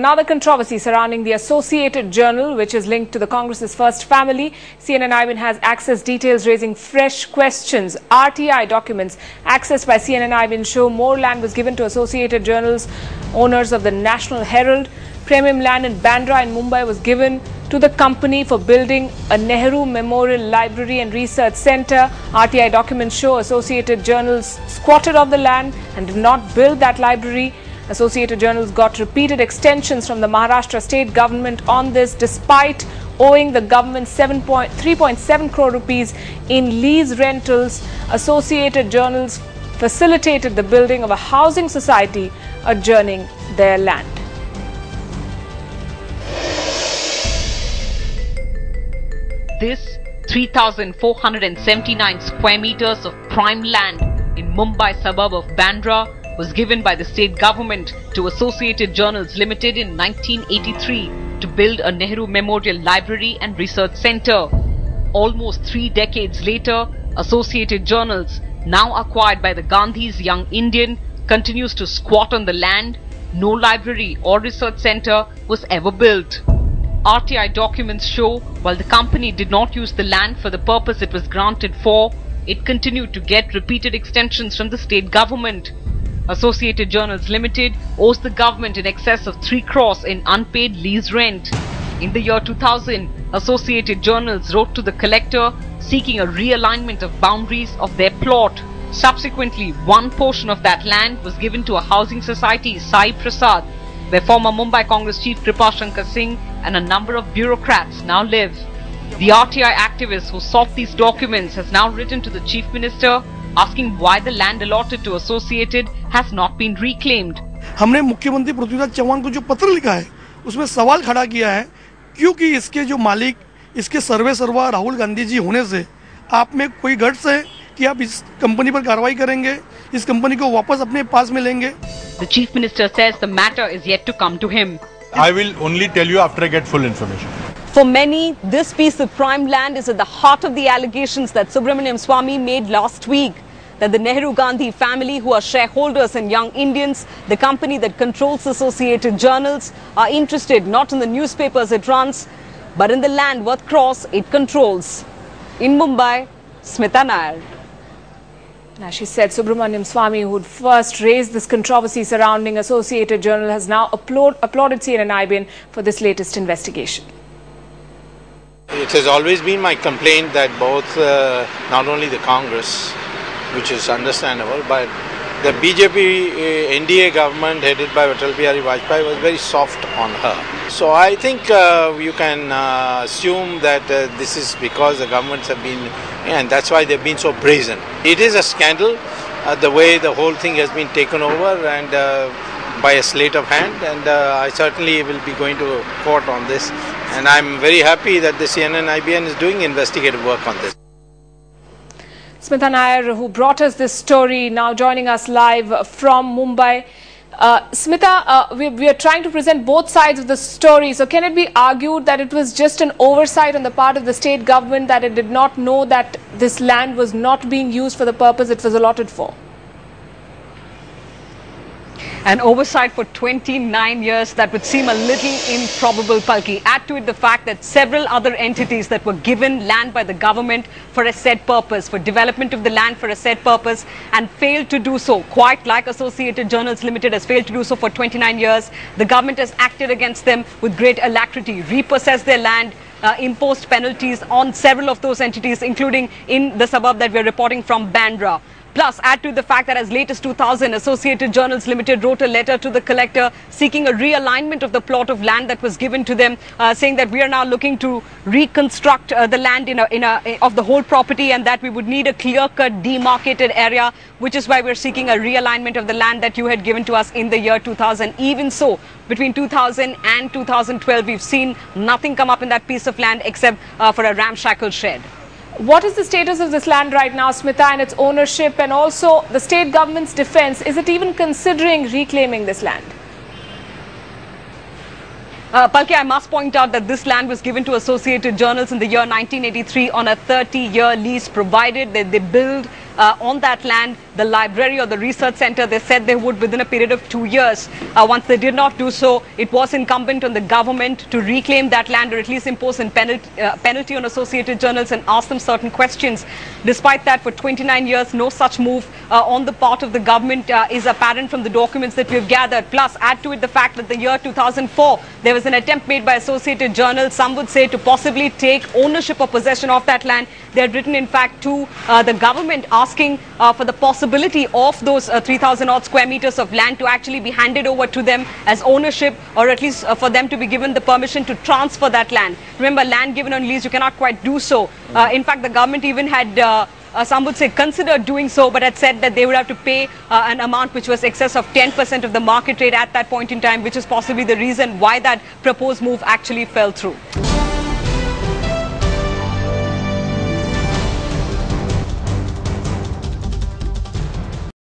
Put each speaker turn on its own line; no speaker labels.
another controversy surrounding the Associated Journal, which is linked to the Congress's first family. CNN-IBN has accessed details raising fresh questions. RTI documents accessed by CNN-IBN show more land was given to Associated Journal's owners of the National Herald. Premium land in Bandra in Mumbai was given to the company for building a Nehru Memorial Library and Research Centre. RTI documents show Associated Journals squatted off the land and did not build that library. Associated Journals got repeated extensions from the Maharashtra state government on this, despite owing the government 3.7 crore rupees in lease rentals. Associated Journals facilitated the building of a housing society adjoining their land.
This 3,479 square meters of prime land in Mumbai suburb of Bandra was given by the state government to Associated Journals Limited in 1983 to build a Nehru Memorial Library and Research Centre. Almost 3 decades later, Associated Journals, now acquired by the Gandhi's Young Indian, continues to squat on the land. No library or research centre was ever built. RTI documents show while the company did not use the land for the purpose it was granted for, it continued to get repeated extensions from the state government. Associated Journals Limited owes the government in excess of 3 crores in unpaid lease rent. In the year 2000, Associated Journals wrote to the collector seeking a realignment of boundaries of their plot. Subsequently, one portion of that land was given to a housing society, Sai Prasad, where former Mumbai Congress Chief Kripashankar Singh and a number of bureaucrats now live. The RTI activist who sought these documents has now written to the Chief Minister asking why the land allotted to Associated has not been reclaimed.
हमने मुख्यमंत्री पृथ्वीराज चौहान को जो पत्र लिखा है उसमें सवाल खड़ा किया है क्योंकि इसके जो मालिक इसके सर्वा राहुल गांधी जी होने से आप में कोई गट्स है कि आप इस कंपनी पर कार्रवाई करेंगे, इस कंपनी को वापस अपने पास में लेंगे.
The Chief Minister says the matter is yet to come to him.
I will only tell you after I get full information.
For many, this piece of prime land is at the heart of the allegations that Subramanian Swamy made last week, that the Nehru-Gandhi family, who are shareholders in Young Indians, the company that controls Associated Journals, are interested not in the newspapers it runs, but in the land worth crores it controls. In Mumbai, Smita Nair.
As she said, Subramanian Swamy, who had first raised this controversy surrounding Associated Journal, has now applauded CNN-IBN for this latest investigation.
It has always been my complaint that both, not only the Congress, which is understandable, but the BJP NDA government headed by Atal Bihari Vajpayee was very soft on her. So I think you can assume that this is because the governments have been, and that's why they've been so brazen. It is a scandal, the way the whole thing has been taken over and by a sleight of hand, and I certainly will be going to court on this, and I'm very happy that the CNN-IBN is doing investigative work on this.
Smita Nair, who brought us this story, now joining us live from Mumbai. Smita, we are trying to present both sides of the story. So can it be argued that it was just an oversight on the part of the state government, that it did not know that this land was not being used for the purpose it was allotted for?
An oversight for 29 years, that would seem a little improbable, Palki. Add to it the fact that several other entities that were given land by the government for a set purpose, for development of the land for a set purpose, and failed to do so, quite like Associated Journals Limited has failed to do so for 29 years. The government has acted against them with great alacrity, repossessed their land, imposed penalties on several of those entities, including in the suburb that we're reporting from, Bandra. Plus, add to the fact that as late as 2000, Associated Journals Limited wrote a letter to the collector seeking a realignment of the plot of land that was given to them, saying that we are now looking to reconstruct the land of the whole property, and that we would need a clear-cut demarcated area, which is why we're seeking a realignment of the land that you had given to us in the year 2000. Even so, between 2000 and 2012, we've seen nothing come up in that piece of land except for a ramshackle shed.
What is the status of this land right now, Smita, and its ownership, and also the state government's defense? Is it even considering reclaiming this land?
Palki, I must point out that this land was given to Associated Journals in the year 1983 on a 30-year lease, provided that they build on that land, the library or the research center. They said they would within a period of 2 years. Once they did not do so, it was incumbent on the government to reclaim that land or at least impose a penalty on associated journals and ask them certain questions. Despite that, for 29 years, no such move on the part of the government is apparent from the documents that we've gathered. Plus, add to it the fact that the year 2004, there was an attempt made by Associated Journal, some would say, to possibly take ownership or possession of that land. They had written, in fact, to the government asking for the possibility of those 3,000 odd square meters of land to actually be handed over to them as ownership, or at least for them to be given the permission to transfer that land. Remember, land given on lease, you cannot quite do so. In fact, the government even had some would say considered doing so, but had said that they would have to pay an amount which was excess of 10% of the market rate at that point in time, which is possibly the reason why that proposed move actually fell through.